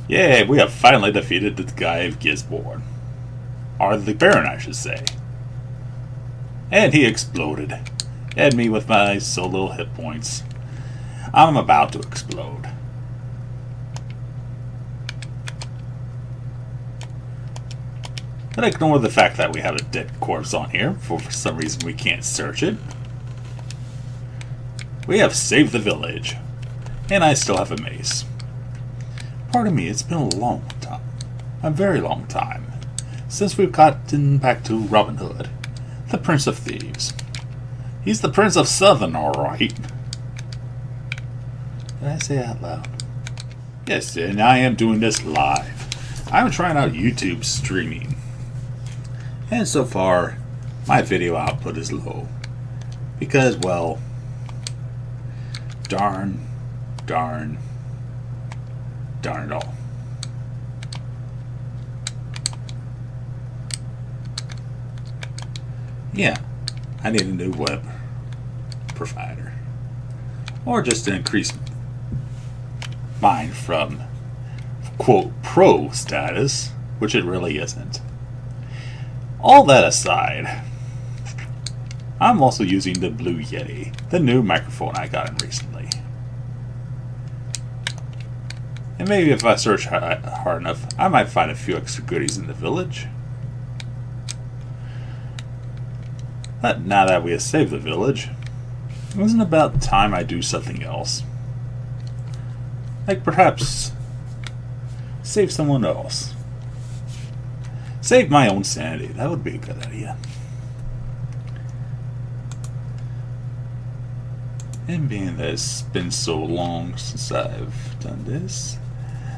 Yeah, we have finally defeated the guy of Gisborne. Or the Baron, I should say. And he exploded. And me with my so little hit points. I'm about to explode. But ignore the fact that we have a dead corpse on here. For some reason we can't search it. We have saved the village. And I still have a mace. Pardon me, it's been a long time. A very long time. Since we've gotten back to Robin Hood. The Prince of Thieves. He's the Prince of Southern, alright. Did I say that out loud? Yes, and I am doing this live. I'm trying out YouTube streaming. And so far, my video output is low. Because, well, darn it all. Yeah, I need a new web provider. Or just to increase mine from, quote, pro status, which it really isn't. All that aside, I'm also using the Blue Yeti, the new microphone I got recently. And maybe if I search hard enough, I might find a few extra goodies in the village. But now that we have saved the village, isn't it about time I do something else? Like perhaps save someone else. Save my own sanity. That would be a good idea. And being that it's been so long since I've done this,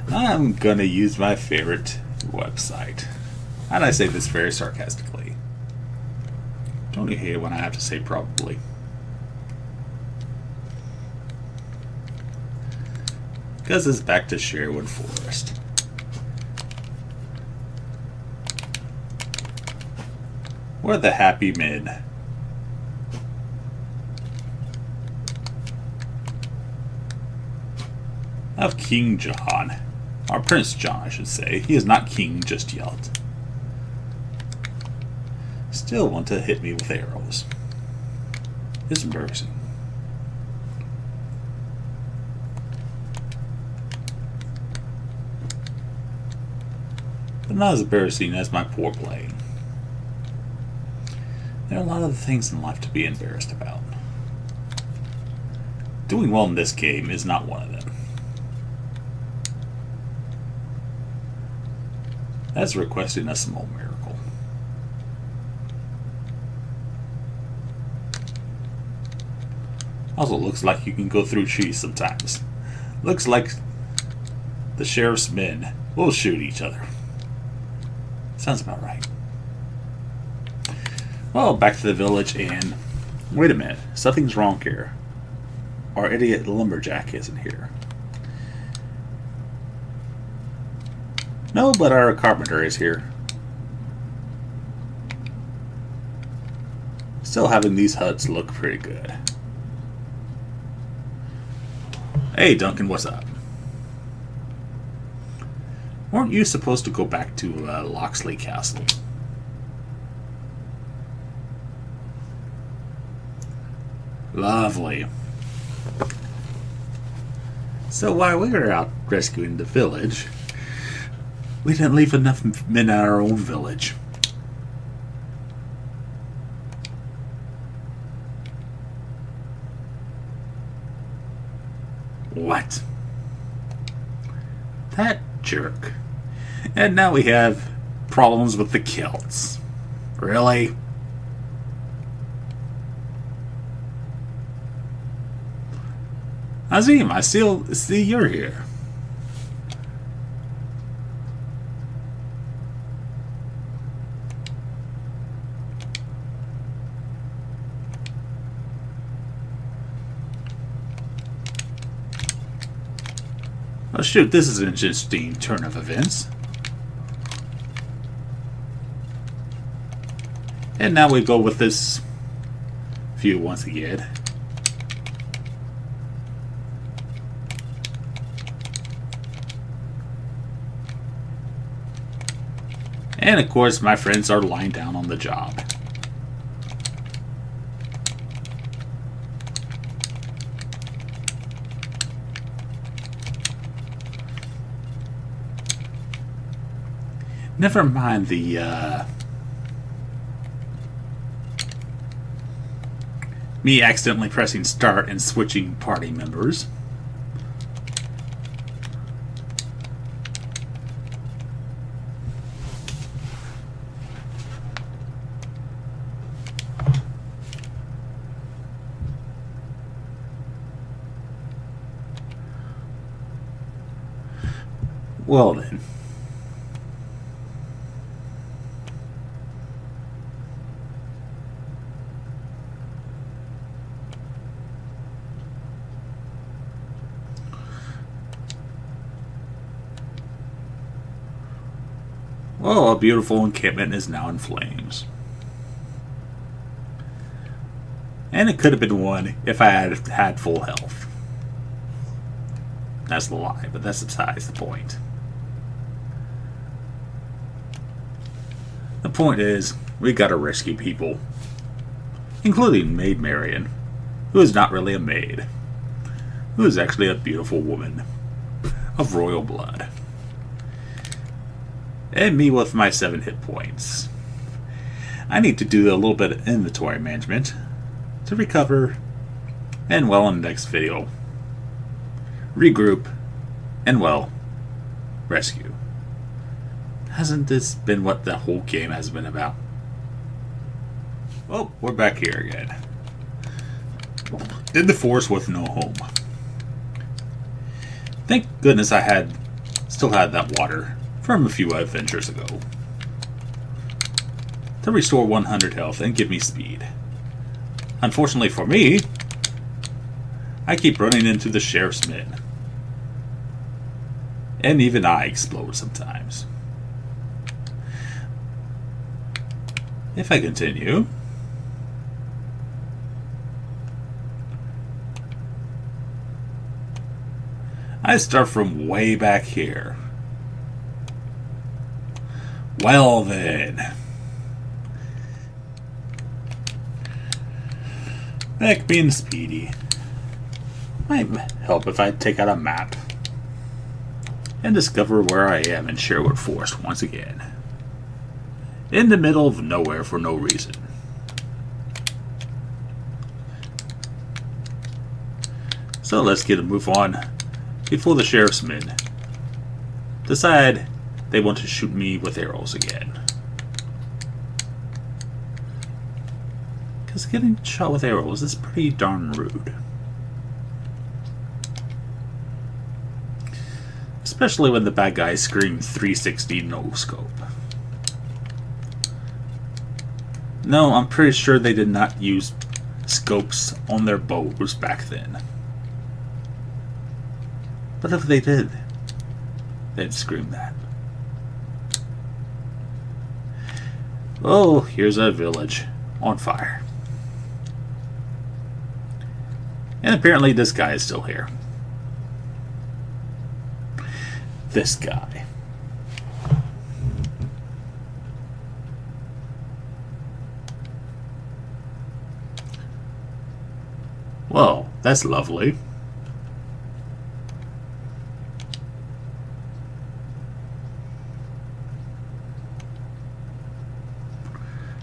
I'm gonna use my favorite website. And I say this very sarcastically. Don't you hate it when I have to say probably? Because it's back to Sherwood Forest. We're the happy men. Of King John. Or Prince John, I should say. He is not king just yet. Still want to hit me with arrows. It's embarrassing. But not as embarrassing as my poor playing. There are a lot of things in life to be embarrassed about. Doing well in this game is not one of them. That's requesting a small miracle. Also looks like you can go through trees sometimes. Looks like the sheriff's men will shoot each other. Sounds about right. Well, back to the village and... Wait a minute, something's wrong here. Our idiot lumberjack isn't here. No, but our carpenter is here. Still having these huts look pretty good. Hey Duncan, what's up? Weren't you supposed to go back to Locksley Castle? Lovely. So while we were out rescuing the village, we didn't leave enough men in our own village. What? That jerk. And now we have problems with the Celts. Really? Azim, I still see you're here. Oh shoot, this is an interesting turn of events. And now we go with this view once again. And of course, my friends are lying down on the job. Never mind the, me accidentally pressing start and switching party members. Well then. Well, a beautiful encampment is now in flames. And it could have been won if I had had full health. That's the lie, but that's besides the point. The point is, we gotta rescue people. Including Maid Marian, who is not really a maid. Who is actually a beautiful woman of royal blood. And me with my 7 hit points. I need to do a little bit of inventory management to recover, and well, in the next video, regroup, and well, rescue. Hasn't this been what the whole game has been about? Oh, we're back here again. In the forest with no home. Thank goodness I still had that water from a few adventures ago to restore 100 health and give me speed. Unfortunately for me, I keep running into the sheriff's men. And even I explode sometimes. If I continue, I start from way back here. Well then. Back being speedy. Might help if I take out a map and discover where I am in Sherwood Forest once again. In the middle of nowhere for no reason. So let's get a move on before the sheriff's men decide they want to shoot me with arrows again. Because getting shot with arrows is pretty darn rude. Especially when the bad guys scream 360 no scope. No, I'm pretty sure they did not use scopes on their bows back then. But if they did, they'd scream that. Oh, here's a village on fire. And apparently this guy is still here. This guy. Well, that's lovely.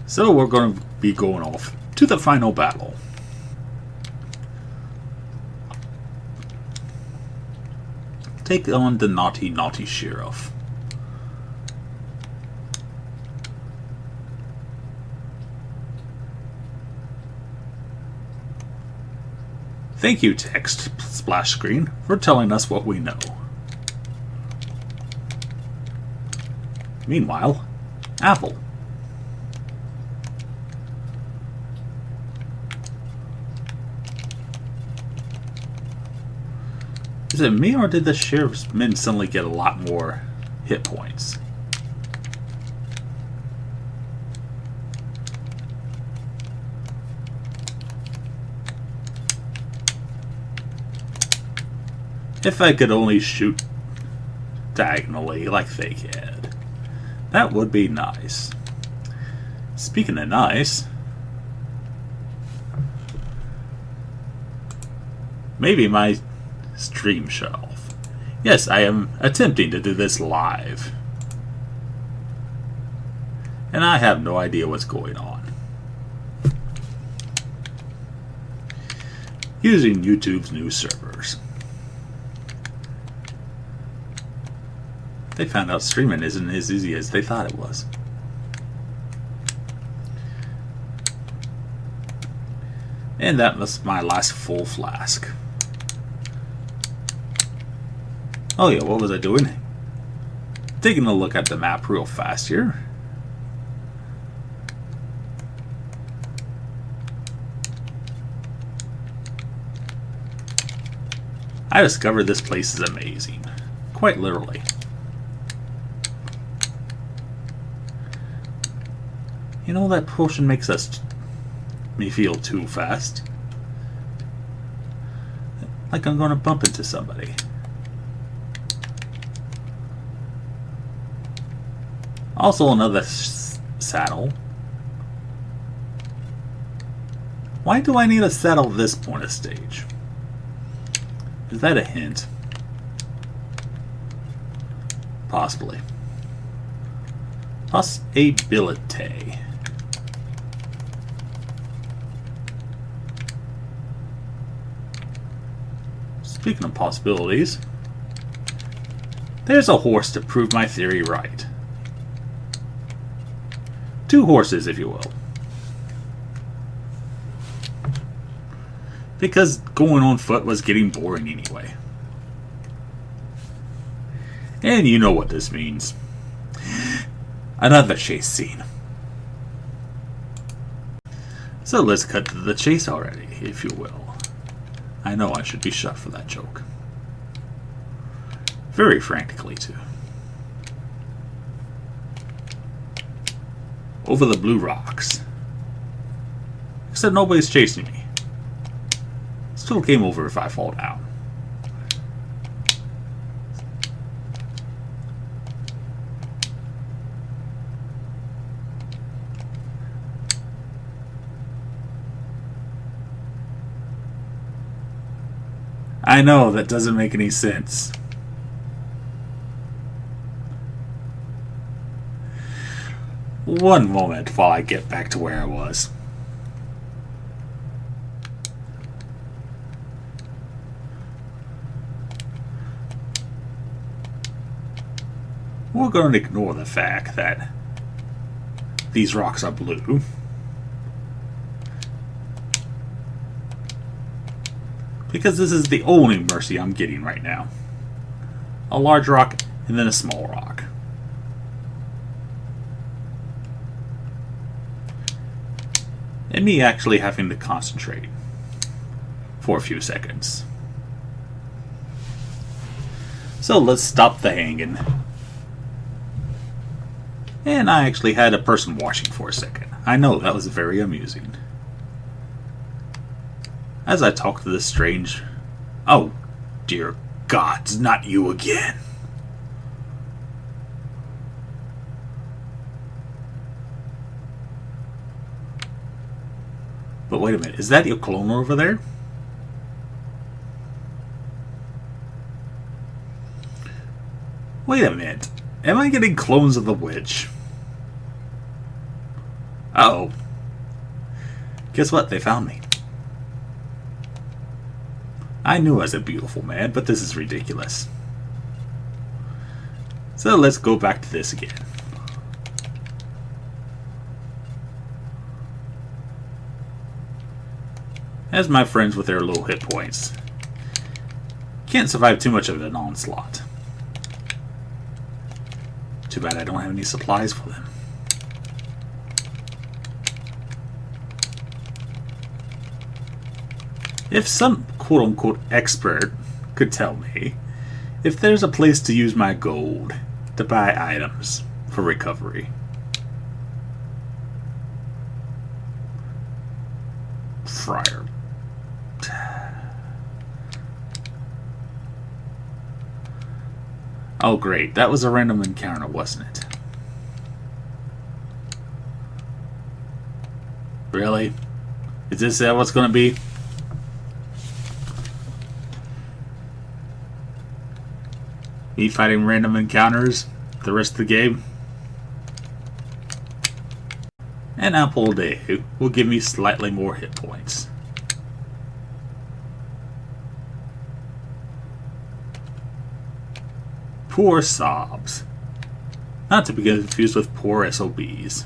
So we're going to be going off to the final battle. Take on the naughty, naughty sheriff. Thank you, text splash screen, for telling us what we know. Meanwhile, Apple. Is it me, or did the sheriff's men suddenly get a lot more hit points? If I could only shoot diagonally like they can, That would be nice. Speaking of nice, maybe my stream shut off. Yes, I am attempting to do this live. And I have no idea what's going on. Using YouTube's new servers. They found out streaming isn't as easy as they thought it was. And that was my last full flask. Oh yeah, what was I doing? Taking a look at the map real fast here. I discovered this place is amazing. Quite literally. You know, that potion makes me feel too fast. Like I'm gonna bump into somebody. Also another saddle. Why do I need a saddle at this point of stage? Is that a hint? Possibly. Possibility. Speaking of possibilities, there's a horse to prove my theory right. Two horses, if you will. Because going on foot was getting boring anyway. And you know what this means. Another chase scene. So let's cut to the chase already, if you will. I know I should be shot for that joke. Very frantically, too. Over the blue rocks. Except nobody's chasing me. Still game over if I fall down. I know, that doesn't make any sense. One moment while I get back to where I was. We're going to ignore the fact that these rocks are blue. Because this is the only mercy I'm getting right now. A large rock and then a small rock. And me actually having to concentrate for a few seconds. So let's stop the hanging. And I actually had a person watching for a second. I know, that was very amusing. As I talk to this strange... Oh, dear God, it's not you again. But wait a minute, is that your clone over there? Wait a minute, am I getting clones of the witch? Uh-oh. Guess what, they found me. I knew I was a beautiful man, but this is ridiculous. So let's go back to this again. As my friends with their low hit points can't survive too much of an onslaught. Too bad I don't have any supplies for them. If some quote-unquote expert could tell me if there's a place to use my gold to buy items for recovery. Friar. Oh great, that was a random encounter, wasn't it? Really? Is this what's going to be? Me fighting random encounters the rest of the game? An apple a day will give me slightly more hit points. Poor sobs. Not to be confused with poor SOBs.